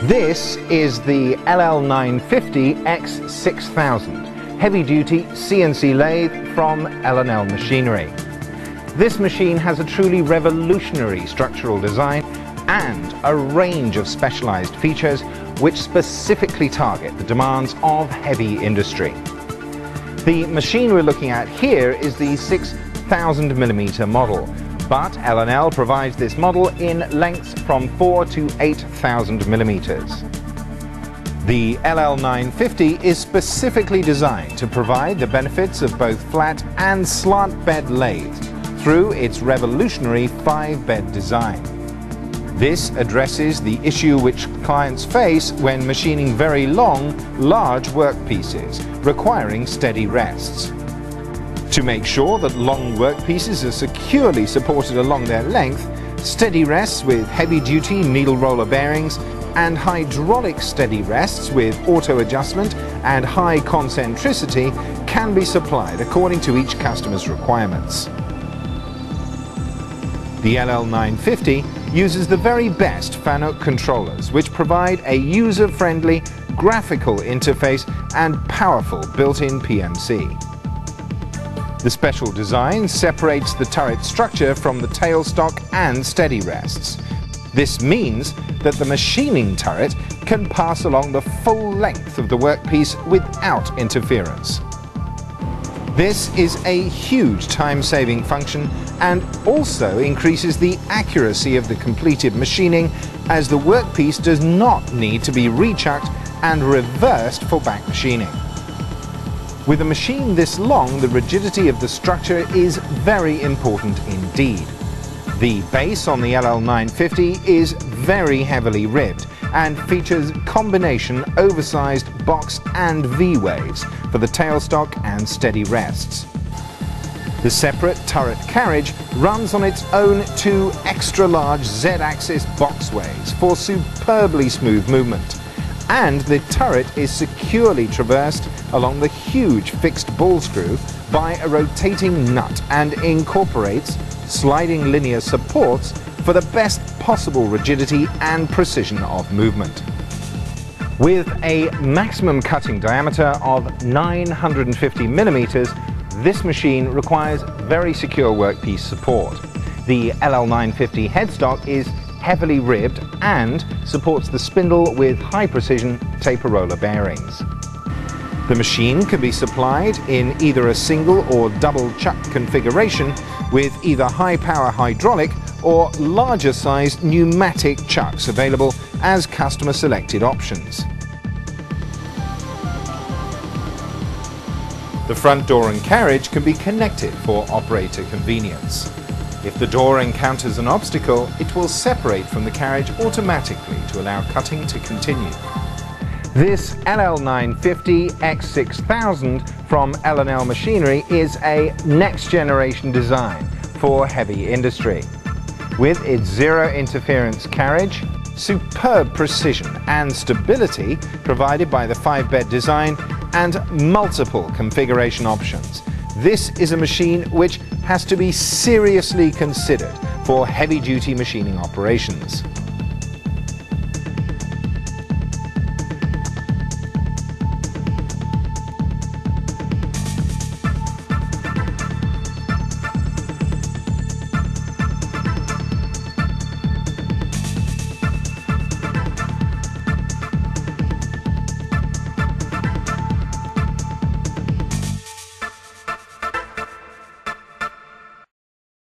This is the LL950X6000 heavy-duty CNC lathe from L&L Machinery. This machine has a truly revolutionary structural design and a range of specialized features which specifically target the demands of heavy industry. The machine we're looking at here is the 6,000mm model, but L&L provides this model in lengths from 4 to 8,000mm. The LL950 is specifically designed to provide the benefits of both flat and slant bed lathes through its revolutionary 5-bed design. This addresses the issue which clients face when machining very long, large workpieces requiring steady rests. To make sure that long workpieces are securely supported along their length, steady rests with heavy-duty needle roller bearings and hydraulic steady rests with auto adjustment and high concentricity can be supplied according to each customer's requirements. The LL950 uses the very best Fanuc controllers, which provide a user-friendly graphical interface and powerful built-in PMC. The special design separates the turret structure from the tailstock and steady rests. This means that the machining turret can pass along the full length of the workpiece without interference. This is a huge time-saving function and also increases the accuracy of the completed machining, as the workpiece does not need to be rechucked and reversed for back machining. With a machine this long, the rigidity of the structure is very important indeed. The base on the LL950 is very heavily ribbed and features combination oversized box and V-waves for the tailstock and steady rests. The separate turret carriage runs on its own 2 extra-large Z-axis boxways for superbly smooth movement, and the turret is securely traversed along the huge fixed ball screw by a rotating nut and incorporates sliding linear supports for the best possible rigidity and precision of movement. With a maximum cutting diameter of 950mm, this machine requires very secure workpiece support. The LL950 headstock is heavily ribbed and supports the spindle with high-precision taper roller bearings. The machine can be supplied in either a single or double chuck configuration with either high-power hydraulic or larger-sized pneumatic chucks available as customer-selected options. The front door and carriage can be connected for operator convenience. If the door encounters an obstacle, it will separate from the carriage automatically to allow cutting to continue. This LL950X6000 from L&L Machinery is a next-generation design for heavy industry. With its zero-interference carriage, superb precision and stability provided by the 5-bed design, and multiple configuration options, this is a machine which has to be seriously considered for heavy-duty machining operations.